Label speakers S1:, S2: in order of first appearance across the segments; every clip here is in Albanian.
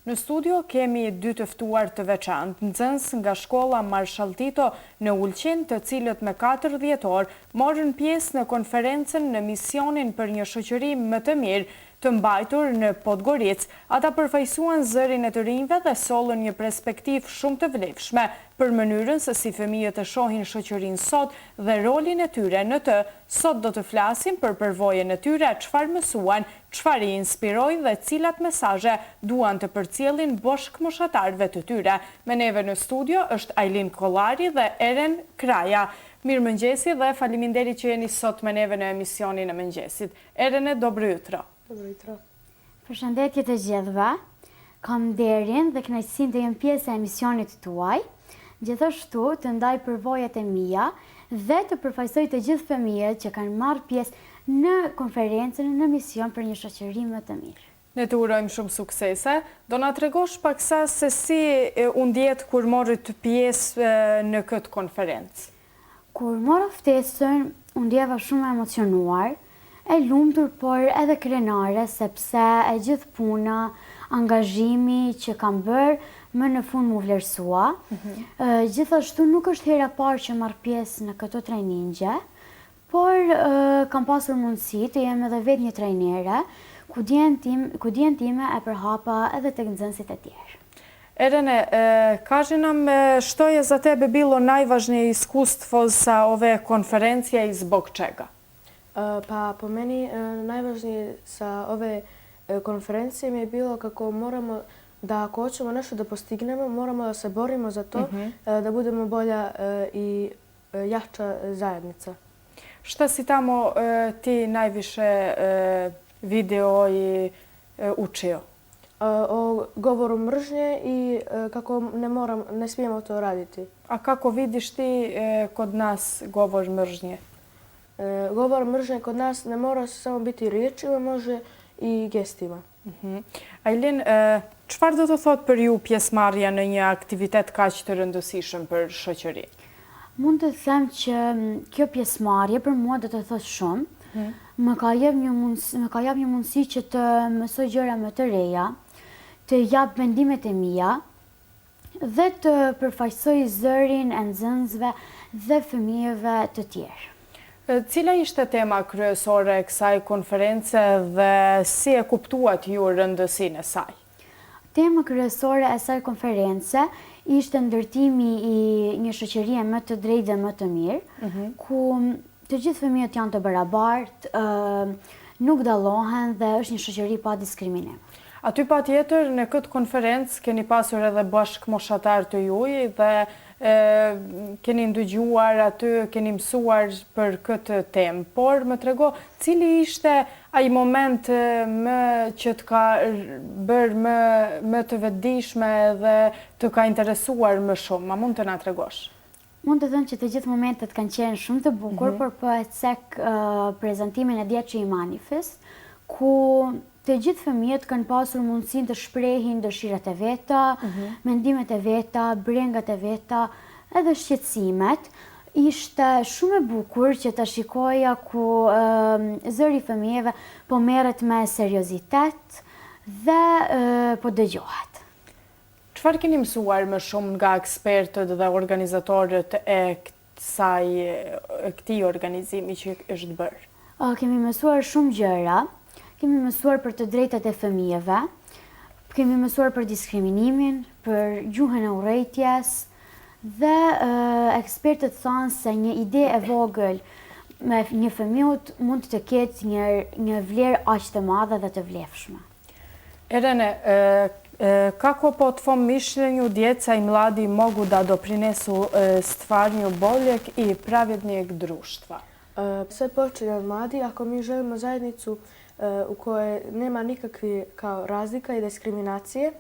S1: Në studio kemi dy të ftuar të veçantë, nxënës nga shkolla Marshall Tito në Ulqin, të cilët me 4 dhjetor morën pjesë në konferencën në misionin për një shoqëri më të mirë të mbajtur në Podgoricë. Ata përfaqësuan zërin e të rinjve dhe sollën një perspektivë shumë të vlefshme për mënyrën se si fëmijët e shohin shoqërinë sot dhe rolin e tyre në të. Sot do të flasim për përvojën e tyre, çfarë mësuan, çfarë i inspiroi dhe cilat mesazhe duan të përcjellin bashkëmoshatarëve të tyre. Me neve në studio është Ailin Kollari dhe Eren Kraja. Mirëmëngjesi dhe faleminderit që jeni sot me neve në emisionin e mëngjesit. Eren, dobro jutro.
S2: Përshëndetje të gjithëve, kam nderin dhe kënaqësinë të jem pjesë e emisionit tuaj, gjithashtu të ndaj përvojat e mia dhe të përfaqësoj të gjithë fëmijët që kanë marrë pjesë në konferencën në mision për një shoqëri më të mirë.
S1: Ne të urojmë shumë suksese. Do na tregosh paksa se si u ndjet kur morët pjesë në këtë konferencë?
S2: Kur mora ftesën, u ndjeva shumë emocionuar, e lumtur, por edhe krenare, sepse e gjithë puna, angazhimi që kam bërë, më në fund mu vlerësua. Gjithashtu nuk është hera parë që marr pjesë në këto trajningje, por kam pasur mundësi të jem edhe vetë një trajnere, ku dijen time e përhapa edhe tek nxënësit e tjerë.
S1: Erene, kaži nam što je za tebe bilo najvažnije iskustvo sa ove konferencije i zbog čega?
S3: Pa po meni najvažnije sa ove konferencije mi je bilo kako moramo da ako hoćemo nešto da postignemo, moramo da se borimo za to, da budemo bolja i jača zajednica.
S1: Šta si tamo ti najviše video i učio?
S3: O govoru mržnje i kako ne smijemo to raditi.
S1: A kako vidiš ti kod nas govor mržnje?
S3: Govor mržnje kod nas ne mora samo biti riječima, može i gestima.
S1: Ailin, çfarë do të thot për ju pjesëmarrja në një aktivitet kaq të rëndësishëm për shoqëri?
S2: Mund të them që kjo pjesëmarrje për mua do të thot shumë. Më ka jap një mundësi që të mësoj gjëra më të reja, të jap mendimet e mia dhe të përfaqësoj zërin e nxënësve dhe fëmijëve të tjerë.
S1: Cila ishte tema kryesore e kësaj konference dhe si e kuptuat ju rëndësinë e saj?
S2: Tema kryesore e kësaj konference ishte ndërtimi i një shoqërie më të drejtë dhe më të mirë, ku të gjithë fëmijët janë të barabartë, nuk dallohen dhe është një shoqëri pa diskriminim.
S1: Aty patjetër në këtë konferencë keni pasur edhe bashkëmoshatar të juaj dhe keni ndëgjuar aty, keni mësuar për këtë temë, por më trego cili ishte ai moment që të ka bërë më të vetëdijshme dhe të ka interesuar më shumë? A mund të na tregosh?
S2: Mund të them që të gjithë momentet kanë qenë shumë të bukur, por po e cek prezantimin e djetë që i manifest, ku të gjithë fëmijët kanë pasur mundësinë të shprehin dëshirat e veta, mendimet e veta, brengat e veta, edhe shqetësimet. Ishte shumë e bukur që ta shikoja ku zëri i fëmijëve po merret me seriozitet dhe po dëgjohet.
S1: Çfarë keni mësuar më shumë nga ekspertët dhe organizatorët e këtij organizimi që është bërë?
S2: Kemi mësuar shumë gjëra. Kemi mësuar për të drejtat e fëmijëve, kemi mësuar për diskriminimin, për gjuhën e urrejtjes dhe ekspertët thanë se një ide e vogël me një fëmijë mund të ketë një vlerë aq të madhe dhe të vlefshme.
S1: Erene, kako po twom mišljenju djeca i mladi mogu da doprinesu stvaranju boljeg i pravednijeg društva?
S3: Sve počinje od mladi. Ako mi želimo zajednicu u kojoj nema nikakve kao razlika i diskriminacije,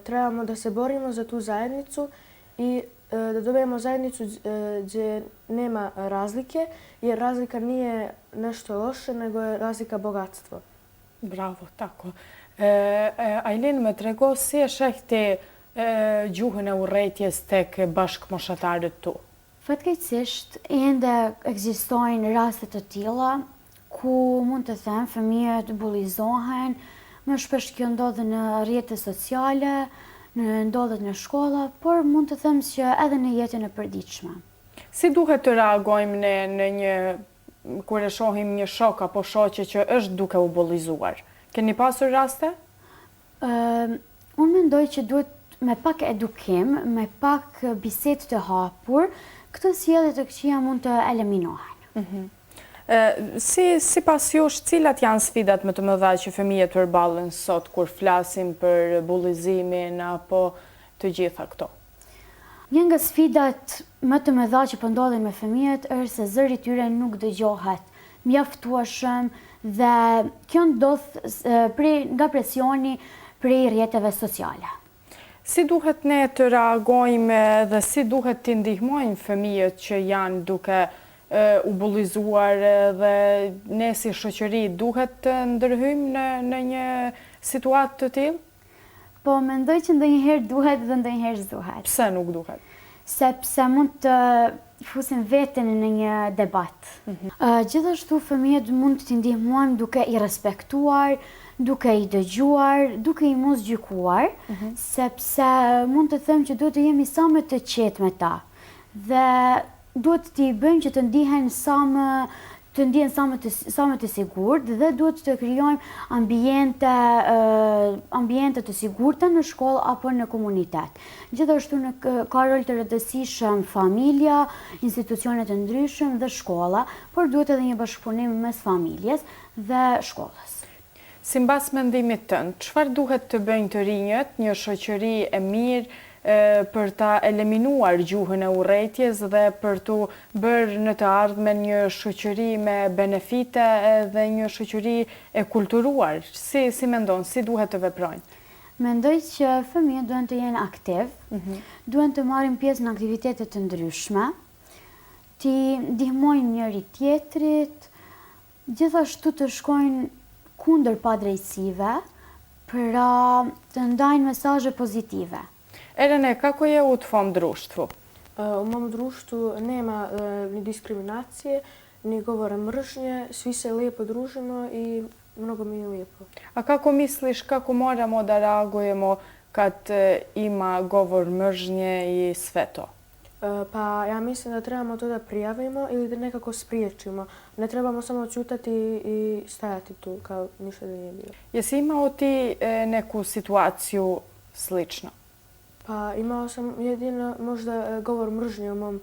S3: trebamo da se borimo za tu zajednicu i da dobijemo zajednicu gdje nema razlike, jer razlika nije nešto loše, nego je razlika bogatstvo.
S1: Bravo, tako. Ailin, më trego si e sheh ti gjuhën e urrejtjes tek bashkëmoshatarët tu?
S2: Fatkeqësisht, ende ekzistojnë raste të tilla ku mund të them fëmijët bullizohen, më shpesh kjo ndodhe në rrjetet sociale, ndodhet në shkolla, por mund të them që edhe në jetën e përditshme.
S1: Si duhet të reagojmë ne në një kur e shohim një shok apo shoqe që është duke u bollizuar? Keni pasur raste?
S2: Unë mendoj që duhet me pak edukim, me pak bisedë të hapur, këtë sjellje të këqija mund të eliminohen.
S1: Sipas jush, cilat janë sfidat më të mëdha që fëmijët përballen sot kur flasim për bullizimin apo të gjitha këto?
S2: Një nga sfidat më të mëdha që po ndodhin me fëmijët është se zëri i tyre nuk dëgjohet mjaftueshëm dhe kjo ndodh nga presioni prej rrjeteve sociale.
S1: Si duhet ne të reagojmë dhe si duhet të ndihmojmë fëmijët që janë duke u bullizuar dhe ne si shoqëri duhet të ndërhyjmë në një situatë të tillë?
S2: Po mendoj që ndonjëherë duhet dhe ndonjëherë s'duhet.
S1: Pse nuk duhet?
S2: Sepse mund të fusim veten në një debat. Gjithashtu fëmijët mund të ndihmojmë duke i respektuar, duke i dëgjuar, duke i mos gjykuar, sepse mund të them që duhet të jemi sa më të qetë me ta. Dhe duhet t'i bëjmë që të ndihen sa më të sigurt dhe duhet të krijojmë ambiente të sigurta në shkollë apo në komunitet. Gjithashtu ka rol të rëndësishëm familja, institucionet të ndryshëm dhe shkolla, por duhet edhe një bashkëpunim mes familjes dhe shkollës.
S1: Sipas mendimit tënd, çfarë duhet të bëjnë të rinjët, një shoqëri e mirë për ta eliminuar gjuhën e urrëties dhe për të bërë në të ardhmen një shoqëri me benefite dhe një shoqëri e kulturuar? Si mendon, si duhet të veprojnë?
S2: Mendoj që fëmijët duhen të jenë aktiv, duhen të marrin pjesë në aktivitete të ndryshme, të ndihmojnë njëri tjetrit, gjithashtu të shkojnë kundër padrejtësive, pra të ndajnë mesazhe pozitive.
S3: Erene, kako je u tvom društvu? U mom društvu nema ni diskriminacije, ni govora mržnje, svi se lijepo družimo i mnogo mi je lijepo.
S1: A kako misliš kako moramo da reagujemo kad ima govor mržnje i sve to?
S3: Pa ja mislim da trebamo to da prijavimo ili da nekako spriječimo. Ne trebamo samo ćutati i stajati tu kao ništa da nije bilo.
S1: Jesi imao ti neku situaciju slično?
S3: Pa imao sam jedino možda govor mržnje u mom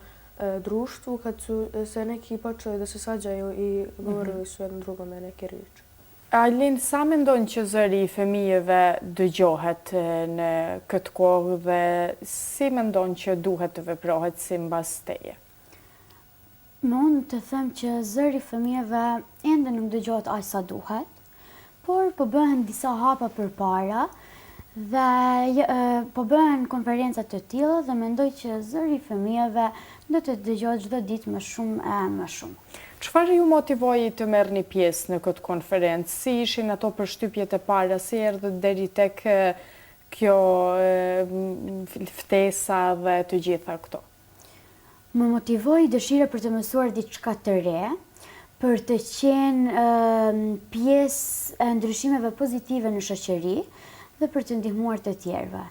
S3: društvu kad su se neki počeli da se svađaju i govorili su jedno drugome neke riječi.
S1: Ailin, sa mendon që zëri i fëmijëve dëgjohet në këtë kohë dhe si mendon që duhet të veprohet sipas teje?
S2: Mund të them që zëri i fëmijëve ende nuk dëgjohet aq sa duhet, por po bëhen disa hapa përpara dhe po bëhen konferenca të tilla dhe mendoj që zëri i fëmijëve do të dëgjohet çdo ditë më shumë e më shumë.
S1: Çfarë ju motivoi të merrni pjesë në këtë konferencë? Si ishin ato përshtypjet e para? Si erdhët deri tek kjo ftesa dhe të gjitha këto?
S2: Më motivoi dëshira për të mësuar diçka të re, për të qenë pjesë e ndryshimeve pozitive në shoqëri dhe për të ndihmuar të tjerëve.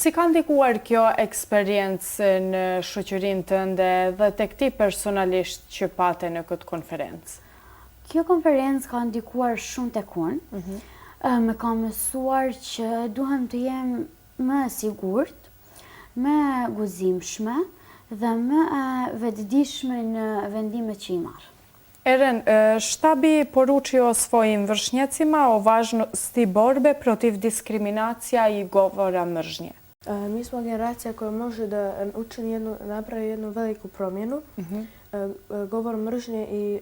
S1: Si ka ndikuar kjo eksperiencë në shoqërinë tënde dhe tek ti personalisht që pate në këtë konferencë?
S2: Kjo konferencë ka ndikuar shumë tek unë. Më ka mësuar që duhem të jem më e sigurt, më guzimshme dhe më e vetëdijshme në vendimet që i marr.
S1: Eren, shtabi poručio svojim vršnjacima o važnosti borbe protiv diskriminacija i govora mržnje.
S3: Mi smo generacija koja može da napravi jednu veliku promjenu. Govor mržnje i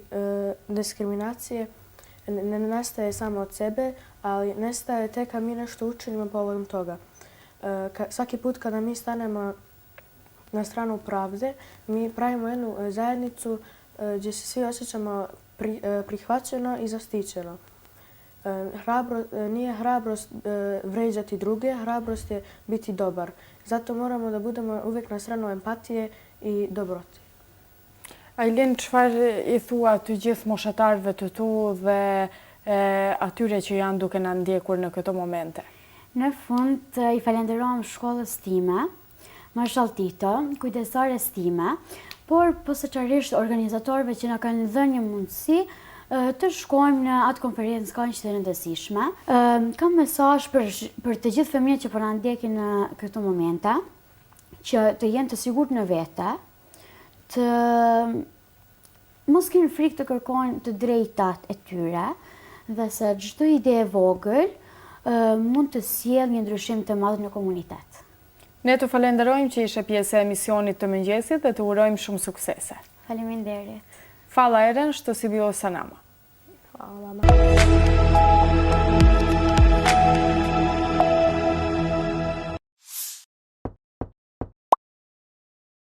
S3: diskriminacije ne nastaje samo od sebe, ali nestaje tek kad mi nešto učinimo povodom toga. Svaki put kada mi stanemo na stranu pravde, mi pravimo jednu zajednicu gdje se svi osjećamo prihvaćeno i zaštićeno. Nije hrabrost vređati druge, hrabrost je biti dobar. Zato moramo da budemo uvijek na stranu empatije i dobroti.
S1: Ailin, çfarë i thua të gjithë moshatarëve të tu dhe atyre që janë duke na ndjekur në këto momente?
S2: Në fund, i falenderojmë shkollës time, Marshall Tito, kujdesares time, por posaçërisht organizatorëve që na kanë dhënë një mundësi të shkojmë në atë konferencë kaq të rëndësishme. Kam mesazh për të gjithë fëmijët që po na ndjekin në këto momente, që të jenë të sigurt në vete, të mos kenë frikë të kërkojnë të drejtat e tyre, dhe se çdo ide e vogël mund të sjellë një ndryshim të madh në komunitet.
S1: Ne të falenderojmë që ishe pjesë e emisionit të mëngjesit dhe të urojmë shumë suksese.
S2: Faleminderit.
S1: Fala Eren, što si bio sa nama.
S3: Hvala vama.